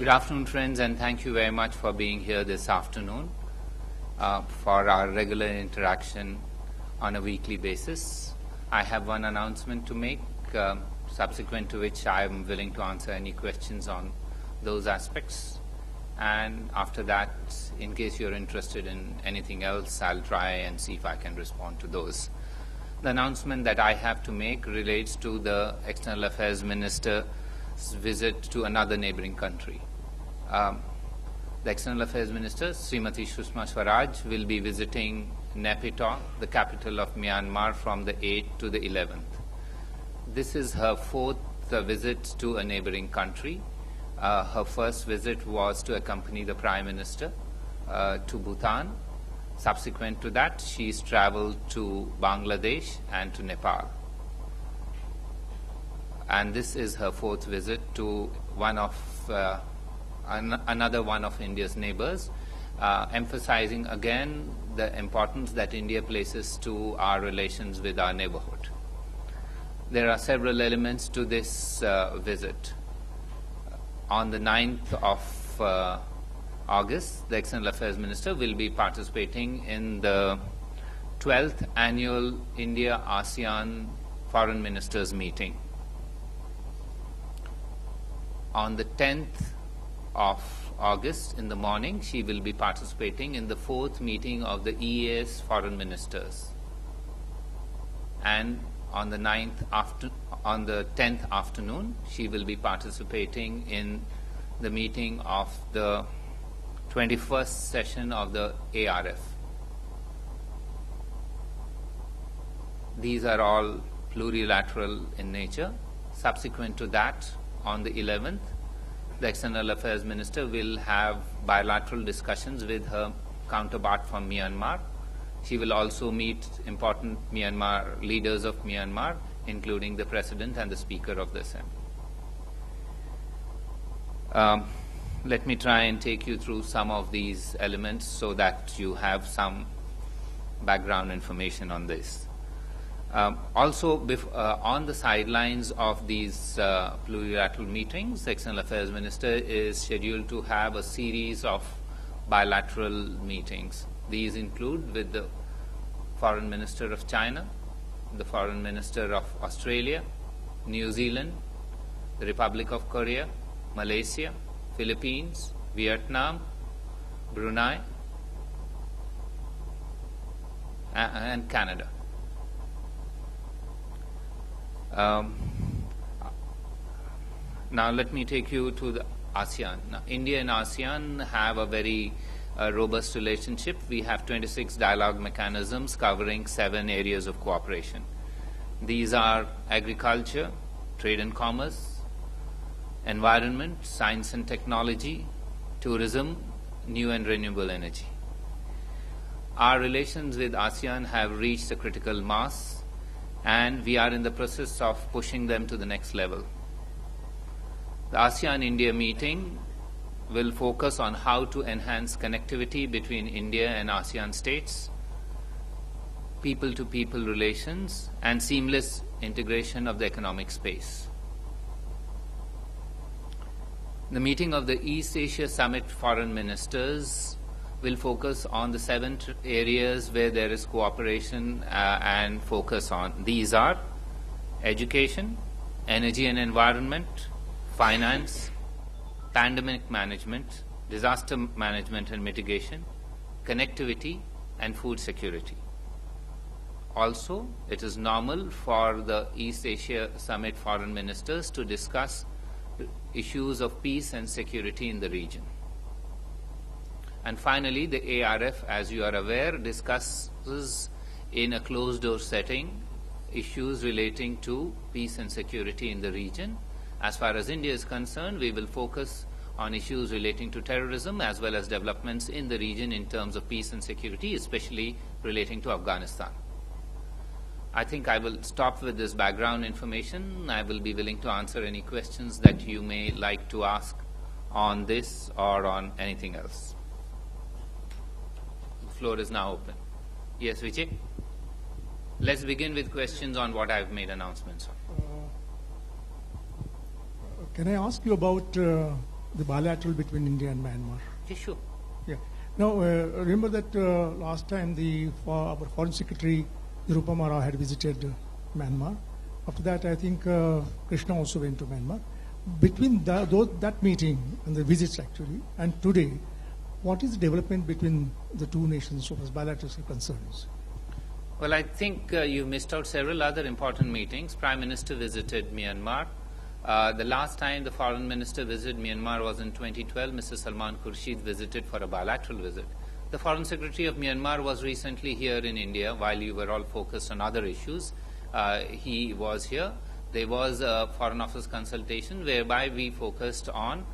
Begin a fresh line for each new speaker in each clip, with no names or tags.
Good afternoon, friends, and thank you very much for being here this afternoon for our regular interaction on a weekly basis. I have one announcement to make, subsequent to which I am willing to answer any questions on those aspects. And after that, in case you're interested in anything else, I'll try and see if I can respond to those. The announcement that I have to make relates to the External Affairs Minister's visit to another neighboring country. The External Affairs Minister, Srimati Sushma Swaraj, will be visiting Naypyidaw, the capital of Myanmar, from the 8th to the 11th. This is her fourth visit to a neighboring country. Her first visit was to accompany the Prime Minister to Bhutan. Subsequent to that, she's traveled to Bangladesh and to Nepal. And this is her fourth visit to another one of India's neighbors, emphasizing again the importance that India places to our relations with our neighborhood. There are several elements to this visit. On the 9th of August, the External Affairs Minister will be participating in the 12th annual India-ASEAN Foreign Ministers meeting. On the 10th of August in the morning, she will be participating in the 4th meeting of the EAS Foreign Ministers. And on the 10th afternoon, she will be participating in the meeting of the 21st session of the ARF. These are all plurilateral in nature. Subsequent to that, on the 11th, the External Affairs Minister will have bilateral discussions with her counterpart from Myanmar. She will also meet important Myanmar leaders of Myanmar, including the President and the Speaker of the Assembly. Let me try and take you through some of these elements so that you have some background information on this. Also, on the sidelines of these plurilateral meetings, the External Affairs Minister is scheduled to have a series of bilateral meetings. These include with the Foreign Minister of China, the Foreign Minister of Australia, New Zealand, the Republic of Korea, Malaysia, Philippines, Vietnam, Brunei, and Canada. Now let me take you to the ASEAN. Now, India and ASEAN have a very robust relationship. We have 26 dialogue mechanisms covering 7 areas of cooperation. These are agriculture, trade and commerce, environment, science and technology, tourism, new and renewable energy. Our relations with ASEAN have reached a critical mass, and we are in the process of pushing them to the next level. The ASEAN-India meeting will focus on how to enhance connectivity between India and ASEAN states, people-to-people relations, and seamless integration of the economic space. The meeting of the East Asia Summit Foreign Ministers will focus on the 7 areas where there is cooperation and focus on. These are education, energy and environment, finance, pandemic management, disaster management and mitigation, connectivity, and food security. Also, it is normal for the East Asia Summit Foreign Ministers to discuss issues of peace and security in the region. And finally, the ARF, as you are aware, discusses in a closed-door setting issues relating to peace and security in the region. As far as India is concerned, we will focus on issues relating to terrorism as well as developments in the region in terms of peace and security, especially relating to Afghanistan. I think I will stop with this background information. I will be willing to answer any questions that you may like to ask on this or on anything else. The floor is now open. Yes, Vijay? Let's begin with questions on what I've made announcements on.
Can I ask you about the bilateral between India and Myanmar.
Yeah, sure.
Yeah. Now, remember that last time our Foreign Secretary Nirupama Rao had visited Myanmar. After that, I think Krishna also went to Myanmar. Between that meeting and the visits actually, and today, what is the development between the two nations so far as bilateral concerns?
Well, I think you missed out several other important meetings. Prime Minister visited Myanmar. The last time the Foreign Minister visited Myanmar was in 2012. Mr. Salman Khurshid visited for a bilateral visit. The Foreign Secretary of Myanmar was recently here in India while you were all focused on other issues. He was here. There was a Foreign Office consultation whereby we focused on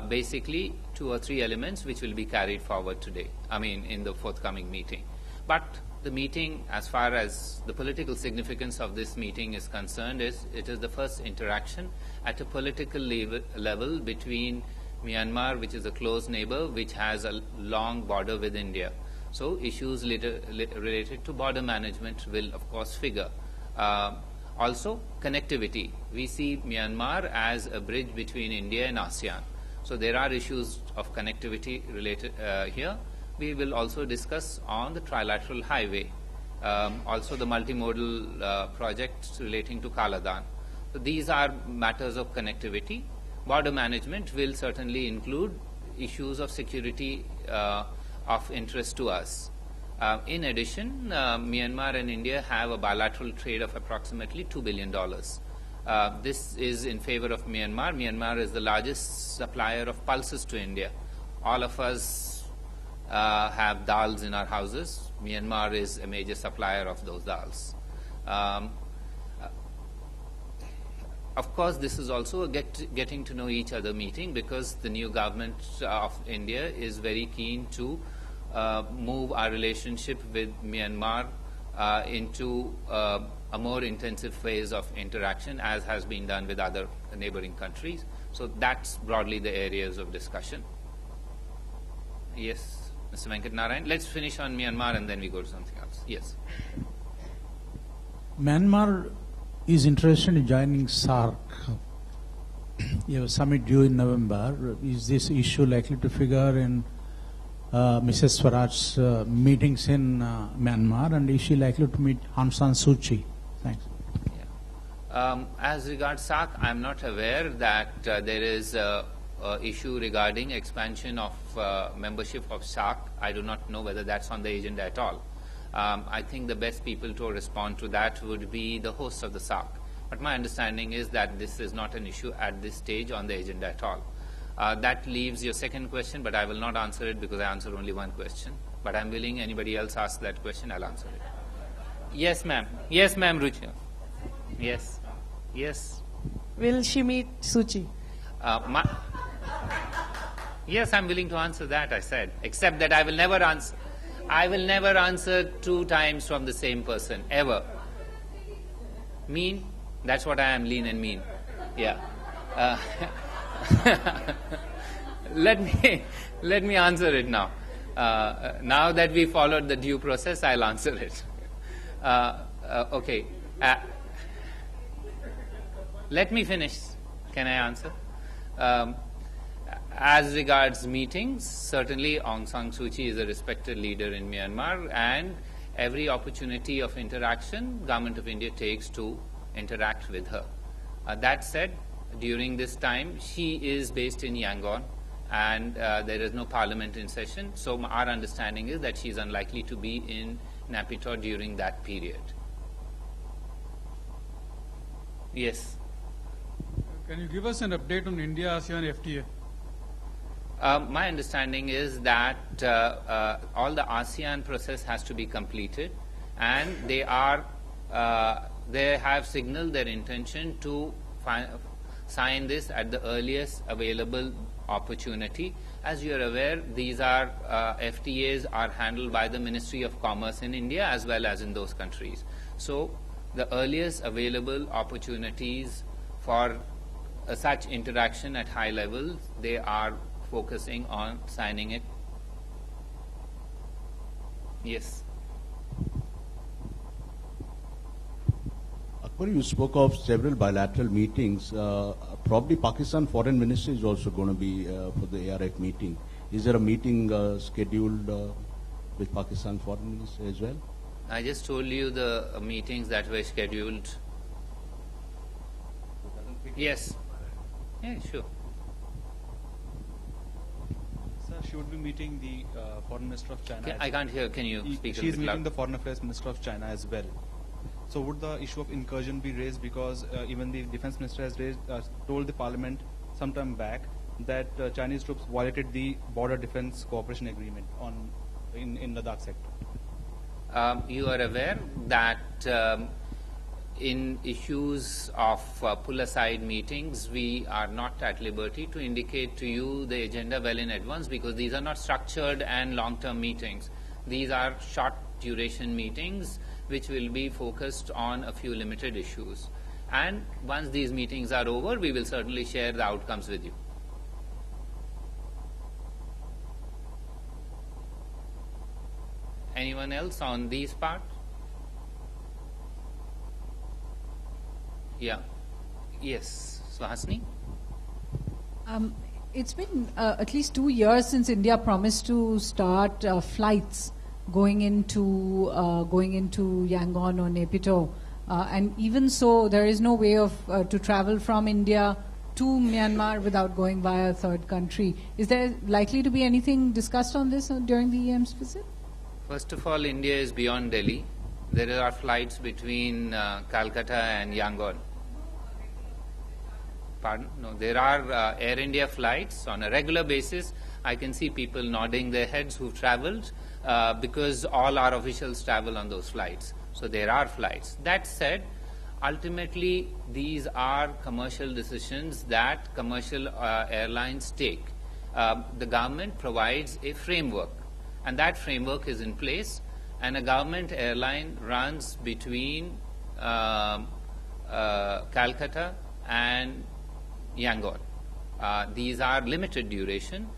basically 2 or 3 elements which will be carried forward today, in the forthcoming meeting. But the meeting, as far as the political significance of this meeting is concerned, it is the first interaction at a political level between Myanmar, which is a close neighbor, which has a long border with India. So issues related to border management will, of course, figure. Also, connectivity. We see Myanmar as a bridge between India and ASEAN. So there are issues of connectivity related here. We will also discuss on the trilateral highway, also the multimodal projects relating to Kaladan. So these are matters of connectivity. Border management will certainly include issues of security of interest to us. In addition, Myanmar and India have a bilateral trade of approximately $2 billion. This is in favor of Myanmar. Myanmar is the largest supplier of pulses to India. All of us have dals in our houses. Myanmar is a major supplier of those dals. Of course, this is also a getting to know each other meeting, because the new government of India is very keen to move our relationship with Myanmar into a more intensive phase of interaction, as has been done with other neighboring countries. So that's broadly the areas of discussion. Yes, Mr. Venkat Narayan. Let's finish on Myanmar and then we go to something else. Yes.
Myanmar is interested in joining SAARC. You have a summit due in November. Is this issue likely to figure in Mrs. Swaraj's meetings in Myanmar, and is she likely to meet Aung San Suu Kyi? Thanks.
Yeah. As regards SAARC, I'm not aware that there is a issue regarding expansion of membership of SAARC. I do not know whether that's on the agenda at all. I think the best people to respond to that would be the hosts of the SAARC. But my understanding is that this is not an issue at this stage on the agenda at all. That leaves your second question, but I will not answer it because I answer only one question. But I'm willing, anybody else asks that question, I'll answer it. Yes, ma'am. Yes, ma'am, Ruchi. Yes. Yes.
Will she meet Suu Kyi?
Yes, I'm willing to answer that, I said. Except that I will never answer. I will never answer 2 times from the same person, ever. Mean? That's what I am, lean and mean. Yeah. Let me answer it now. Now that we followed the due process, I'll answer it. Okay. Let me finish. Can I answer? As regards meetings, certainly Aung San Suu Kyi is a respected leader in Myanmar, and every opportunity of interaction, Government of India takes to interact with her. That said, during this time, she is based in Yangon, and there is no parliament in session, so our understanding is that she is unlikely to be in Naypyidaw during that period. Yes.
Can you give us an update on India-ASEAN FTA?
My understanding is that all the ASEAN process has to be completed, and they have signaled their intention to sign this at the earliest available opportunity. As you are aware, these are FTAs are handled by the Ministry of Commerce in India as well as in those countries. So the earliest available opportunities for such interaction at high levels, they are focusing on signing it. Yes.
Well, you spoke of several bilateral meetings. Probably Pakistan Foreign Minister is also going to be for the ARF meeting. Is there a meeting scheduled with Pakistan Foreign Minister as well?
I just told you the meetings that were scheduled. Yes. Yeah, sure.
Sir, she would be meeting the Foreign Minister of China.
I can't hear. Can you speak a
She is
little
meeting
loud?
the Foreign Affairs Minister of China as well. So would the issue of incursion be raised, because even the Defense Minister has told the Parliament some time back that Chinese troops violated the Border Defense Cooperation Agreement in Ladakh sector?
You are aware that in issues of pull-aside meetings, we are not at liberty to indicate to you the agenda well in advance, because these are not structured and long-term meetings. These are short-duration meetings which will be focused on a few limited issues. And once these meetings are over, we will certainly share the outcomes with you. Anyone else on these parts? Yeah. Yes. Suhasini?
It's been at least 2 years since India promised to start flights going into Yangon or Naypyidaw, and even so, there is no way of to travel from India to Myanmar without going via a third country. Is there likely to be anything discussed on this during the EM's visit?
First of all, India is beyond Delhi. There are flights between Calcutta and Yangon. Pardon? No, there are Air India flights on a regular basis. I can see people nodding their heads who've traveled because all our officials travel on those flights. So there are flights. That said, ultimately these are commercial decisions that commercial airlines take. The government provides a framework, and that framework is in place, and a government airline runs between Calcutta and Yangon. These are limited duration.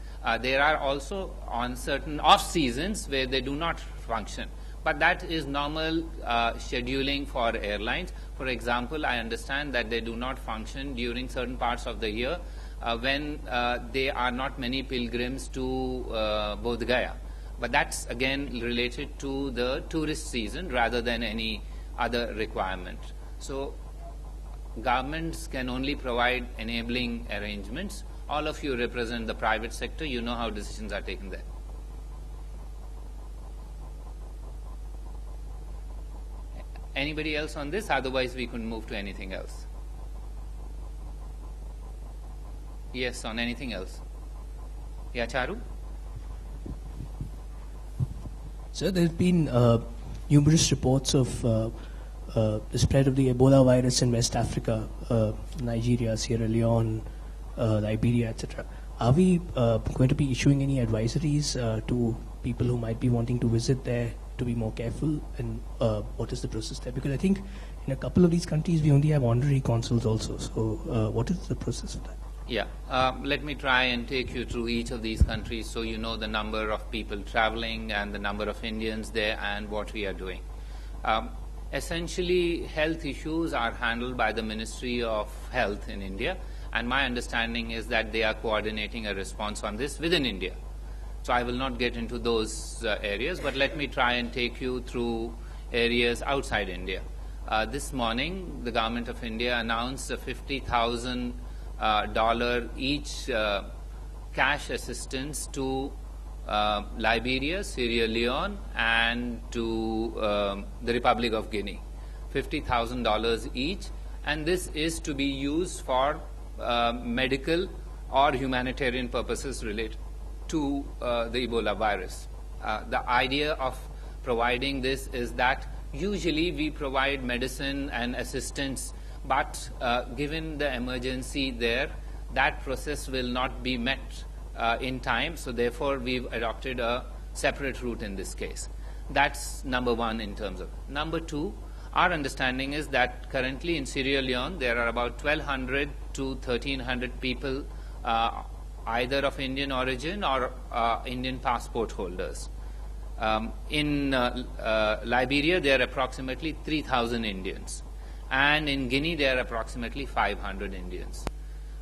There are also on certain off seasons where they do not function, but that is normal scheduling for airlines. For example, I understand that they do not function during certain parts of the year when there are not many pilgrims to Bodh Gaya. But that's again related to the tourist season rather than any other requirement. So governments can only provide enabling arrangements. All of you represent the private sector. You know how decisions are taken there. Anybody else on this? Otherwise, we can move to anything else. Yes, on anything else. Yeah, Charu?
Sir, there have been numerous reports of the spread of the Ebola virus in West Africa, Nigeria, Sierra Leone, Liberia, etc. Are we going to be issuing any advisories to people who might be wanting to visit there to be more careful, and what is the process there? Because I think in a couple of these countries we only have honorary consuls also. So what is the process of that?
Yeah, let me try and take you through each of these countries so you know the number of people traveling and the number of Indians there and what we are doing. Essentially, health issues are handled by the Ministry of Health in India, and my understanding is that they are coordinating a response on this within India. So I will not get into those areas, but let me try and take you through areas outside India. This morning, the Government of India announced a $50,000 each cash assistance to Liberia, Sierra Leone, and to the Republic of Guinea. $50,000 each, and this is to be used for medical or humanitarian purposes related to the Ebola virus. The idea of providing this is that usually we provide medicine and assistance, but given the emergency there, that process will not be met in time, so therefore we've adopted a separate route in this case. That's number one in terms of. Number two, our understanding is that currently in Sierra Leone there are about 1,200 to 1,300 people either of Indian origin or Indian passport holders. In Liberia there are approximately 3,000 Indians. and in Guinea there are approximately 500 Indians.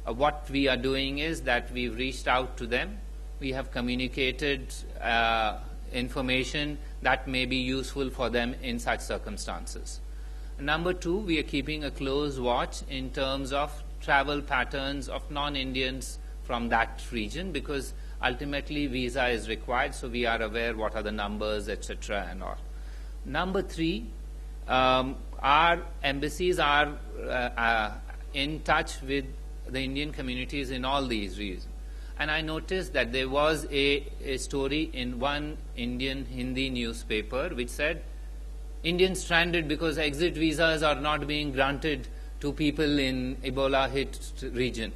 What we are doing is that we've reached out to them. We have communicated information that may be useful for them in such circumstances. Number two, we are keeping a close watch in terms of travel patterns of non-Indians from that region, because ultimately visa is required, so we are aware what are the numbers, etc. and all. Number three, our embassies are in touch with the Indian communities in all these regions. And I noticed that there was a story in one Indian Hindi newspaper which said, Indians stranded because exit visas are not being granted to people in Ebola-hit region.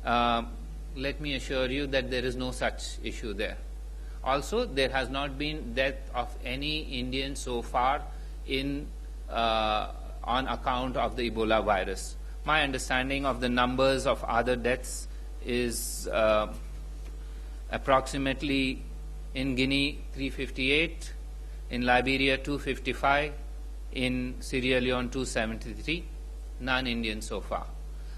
Let me assure you that there is no such issue there. Also, there has not been death of any Indian so far in on account of the Ebola virus. My understanding of the numbers of other deaths is approximately in Guinea 358, in Liberia 255, in Sierra Leone 273, non-Indian so far.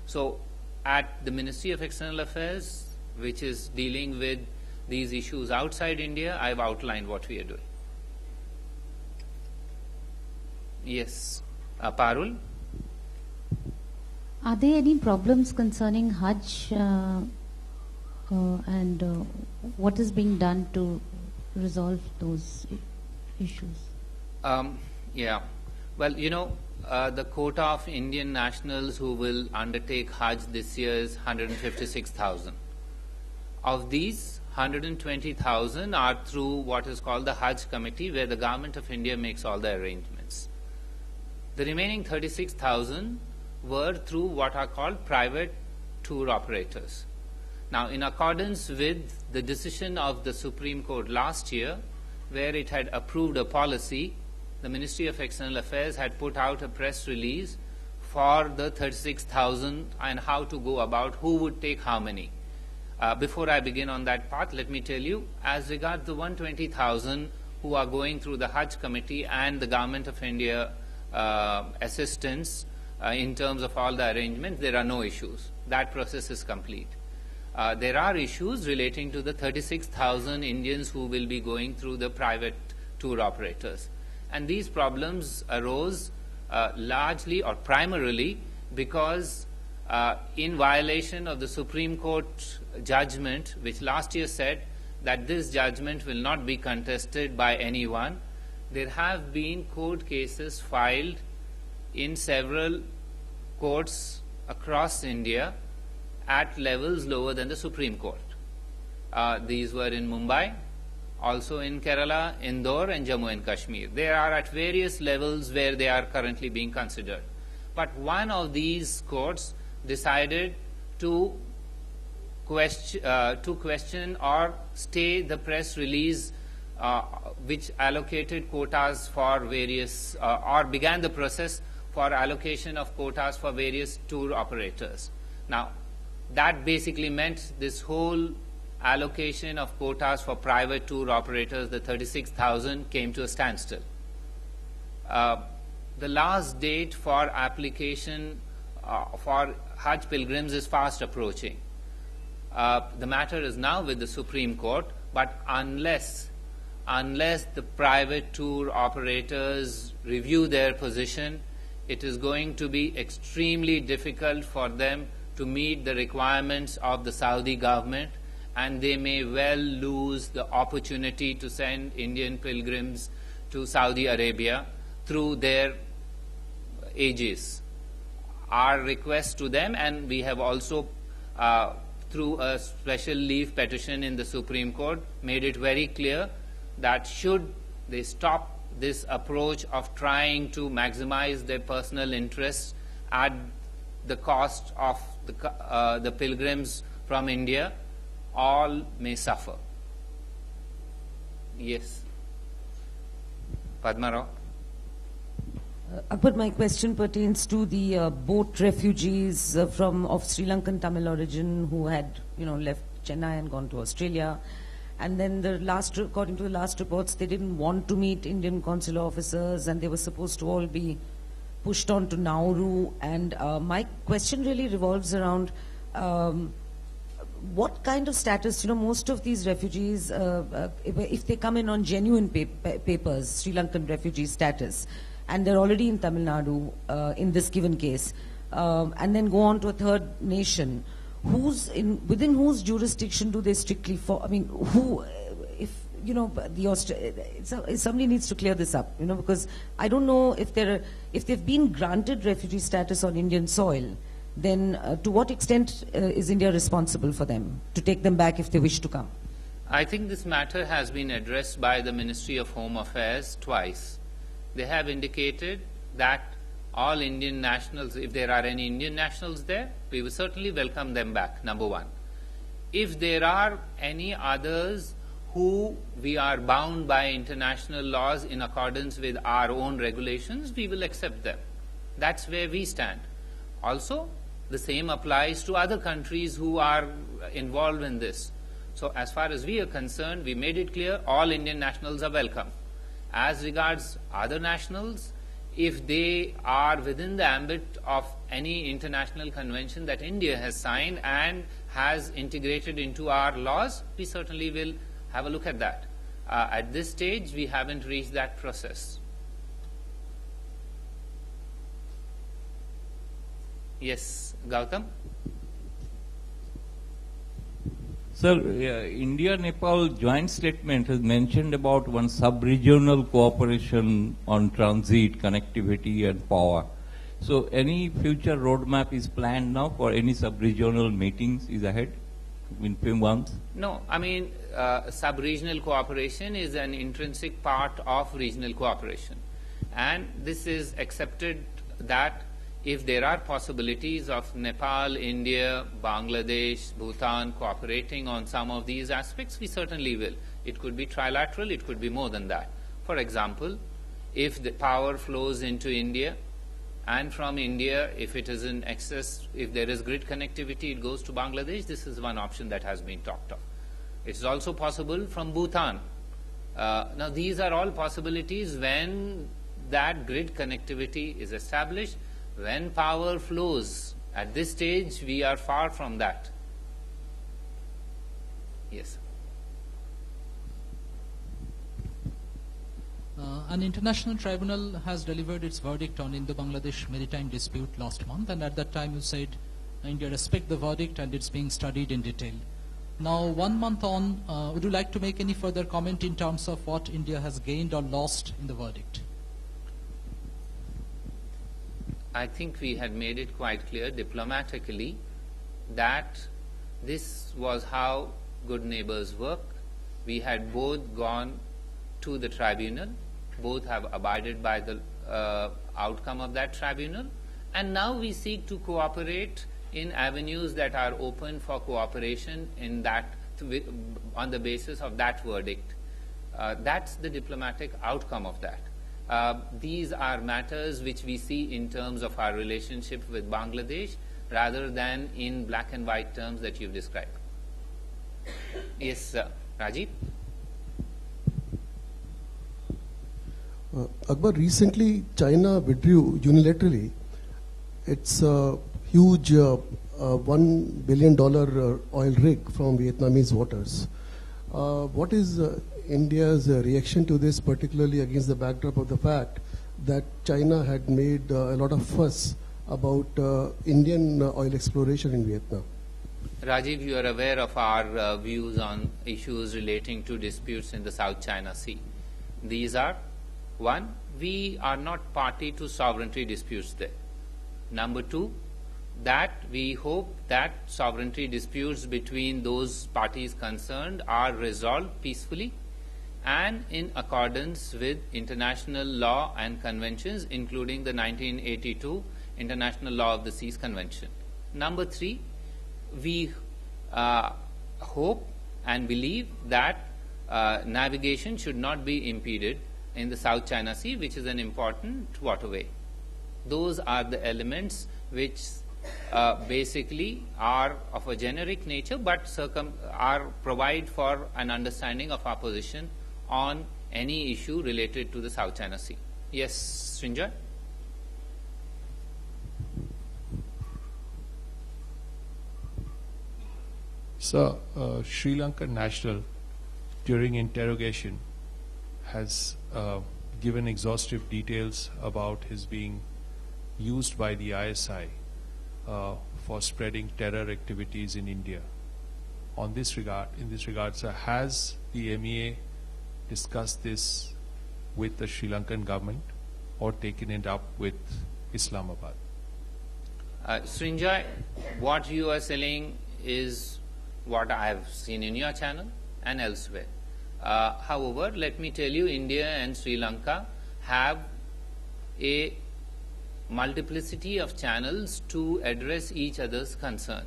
So at the Ministry of External Affairs, which is dealing with these issues outside India, I've outlined what we are doing. Yes, Parul?
Are there any problems concerning Hajj and what is being done to resolve those issues?
Yeah. Well, you know, the quota of Indian nationals who will undertake Hajj this year is 156,000. Of these, 120,000 are through what is called the Hajj Committee, where the Government of India makes all the arrangements. The remaining 36,000 were through what are called private tour operators. Now, in accordance with the decision of the Supreme Court last year, where it had approved a policy, the Ministry of External Affairs had put out a press release for the 36,000 and how to go about who would take how many. Before I begin on that path, let me tell you, as regards the 120,000 who are going through the Hajj Committee and the Government of India assistance in terms of all the arrangements, there are no issues. That process is complete. There are issues relating to the 36,000 Indians who will be going through the private tour operators. And these problems arose largely or primarily because in violation of the Supreme Court judgment, which last year said that this judgment will not be contested by anyone, there have been court cases filed in several courts across India at levels lower than the Supreme Court. These were in Mumbai, also in Kerala, Indore and Jammu and Kashmir. They are at various levels where they are currently being considered. But one of these courts decided to question or stay the press release which allocated quotas for various, or began the process for allocation of quotas for various tour operators. Now, that basically meant this whole allocation of quotas for private tour operators, the 36,000, came to a standstill. The last date for application for Hajj pilgrims is fast approaching. The matter is now with the Supreme Court, but unless the private tour operators review their position, it is going to be extremely difficult for them to meet the requirements of the Saudi government, and they may well lose the opportunity to send Indian pilgrims to Saudi Arabia through their aegis. Our request to them, and we have also through a special leave petition in the Supreme Court made it very clear that should they stop this approach of trying to maximize their personal interests at the cost of the pilgrims from India, all may suffer. Yes. Padma Rao.
But my question pertains to the boat refugees of Sri Lankan Tamil origin who had, left Chennai and gone to Australia. And then according to the last reports, they didn't want to meet Indian consular officers, and they were supposed to all be pushed on to Nauru. And my question really revolves around what kind of status, most of these refugees, if they come in on genuine papers, Sri Lankan refugee status, and they're already in Tamil Nadu in this given case, and then go on to a third nation, within whose jurisdiction do they strictly fall? I mean, somebody needs to clear this up, because I don't know if they've been granted refugee status on Indian soil, then to what extent is India responsible for them, to take them back if they wish to come?
I think this matter has been addressed by the Ministry of Home Affairs twice. They have indicated that all Indian nationals, if there are any Indian nationals there, we will certainly welcome them back, number one. If there are any others who we are bound by international laws in accordance with our own regulations, we will accept them. That's where we stand. Also, the same applies to other countries who are involved in this. So as far as we are concerned, we made it clear all Indian nationals are welcome. As regards other nationals, if they are within the ambit of any international convention that India has signed and has integrated into our laws, we certainly will have a look at that. At this stage, we haven't reached that process. Yes, Gautam?
Sir, India-Nepal joint statement has mentioned about one sub-regional cooperation on transit, connectivity and power. So any future roadmap is planned now for any sub-regional meetings is ahead in few months?
No, I mean, sub-regional cooperation is an intrinsic part of regional cooperation. And this is accepted that if there are possibilities of Nepal, India, Bangladesh, Bhutan cooperating on some of these aspects, we certainly will. It could be trilateral, it could be more than that. For example, if the power flows into India, and from India, if it is in excess, if there is grid connectivity, it goes to Bangladesh, this is one option that has been talked of. It's also possible from Bhutan. Now, these are all possibilities when that grid connectivity is established, when power flows. At this stage, we are far from that. Yes.
An international tribunal has delivered its verdict on Indo-Bangladesh maritime dispute last month, and at that time you said India respect the verdict and it's being studied in detail. Now, 1 month on, would you like to make any further comment in terms of what India has gained or lost in the verdict?
I think we had made it quite clear diplomatically that this was how good neighbors work. We had both gone to the tribunal, both have abided by the outcome of that tribunal, and now we seek to cooperate in avenues that are open for cooperation in that, on the basis of that verdict. That's the diplomatic outcome of that. These are matters which we see in terms of our relationship with Bangladesh rather than in black and white terms that you've described. Yes, Rajiv?
Akbar, recently China withdrew unilaterally its huge $1 billion oil rig from Vietnamese waters. What is India's reaction to this, particularly against the backdrop of the fact that China had made a lot of fuss about Indian oil exploration in Vietnam?
Rajiv, you are aware of our views on issues relating to disputes in the South China Sea. These are: one, we are not party to sovereignty disputes there. Number two, that we hope that sovereignty disputes between those parties concerned are resolved peacefully and in accordance with international law and conventions, including the 1982 International Law of the Seas Convention. Number three, we hope and believe that navigation should not be impeded in the South China Sea, which is an important waterway. Those are the elements which basically are of a generic nature, but provide for an understanding of our position on any issue related to the South China Sea. Yes, Srinjoy?
So, Sri Lankan national, during interrogation, has given exhaustive details about his being used by the ISI for spreading terror activities in India. In this regard, sir, has the MEA discussed this with the Sri Lankan government or taken it up with Islamabad?
Srinjoy, what you are saying is what I have seen in your channel and elsewhere. However, let me tell you, India and Sri Lanka have a multiplicity of channels to address each other's concern.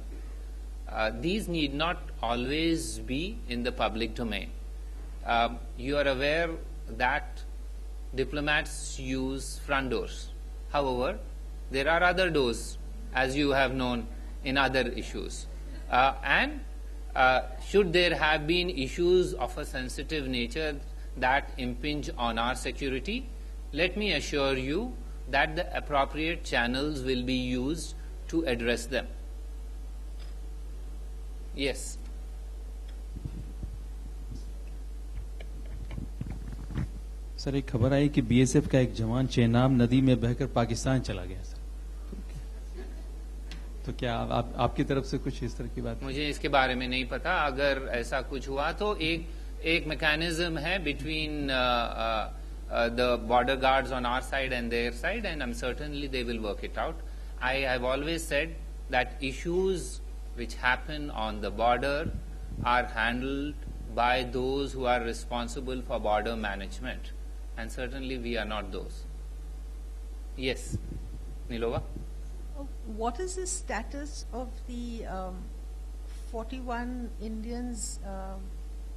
These need not always be in the public domain. You are aware that diplomats use front doors. However, there are other doors, as you have known, in other issues. Should there have been issues of a sensitive nature that impinge on our security, let me assure you that the appropriate channels will be used to address them. Yes.
Sir, एक खबर आई कि BSF का एक जवान चेनाब नदी में बहकर पाकिस्तान चला गया सर। तो क्या आपकी तरफ से कुछ इस तरह की बात?
मुझे इसके बारे में नहीं पता। अगर ऐसा कुछ हुआ तो एक मैकेनिज्म है between the border guards on our side and their side, and I am certainly they will work it out. I have always said that issues which happen on the border are handled by those who are responsible for border management, and certainly we are not those. Yes, Nilova?
What is the status of the 41 Indians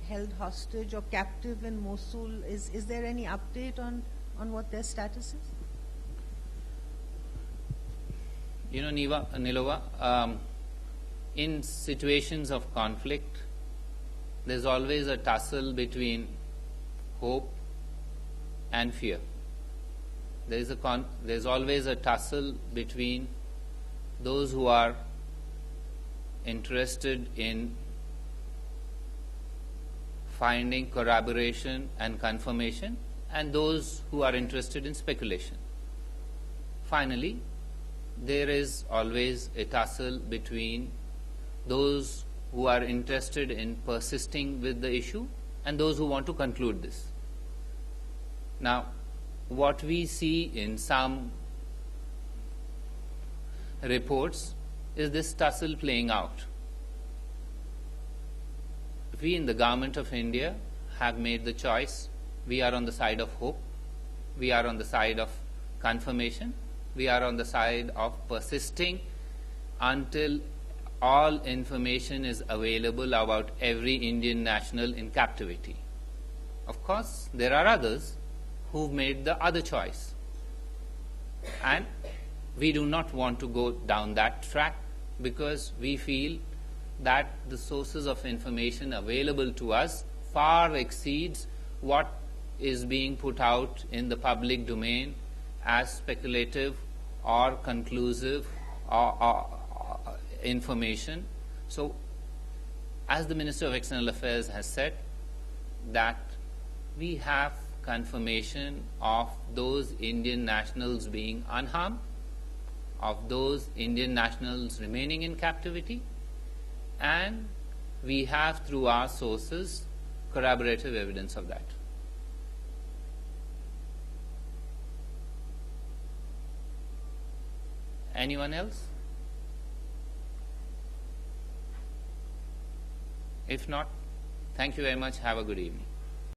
held hostage or captive in Mosul? Is there any update on what their status is?
You know, Nilova, in situations of conflict, there's always a tussle between hope and fear. There's always a tussle between those who are interested in finding corroboration and confirmation and those who are interested in speculation. Finally, there is always a tussle between those who are interested in persisting with the issue and those who want to conclude this. Now, what we see in some reports is this tussle playing out. We in the government of India have made the choice. We are on the side of hope. We are on the side of confirmation. We are on the side of persisting until all information is available about every Indian national in captivity. Of course, there are others who've made the other choice. And we do not want to go down that track because we feel that the sources of information available to us far exceeds what is being put out in the public domain as speculative or conclusive or information. So, as the Minister of External Affairs has said, that we have confirmation of those Indian nationals being unharmed, of those Indian nationals remaining in captivity, and we have through our sources corroborative evidence of that. Anyone else? If not, thank you very much. Have a good evening.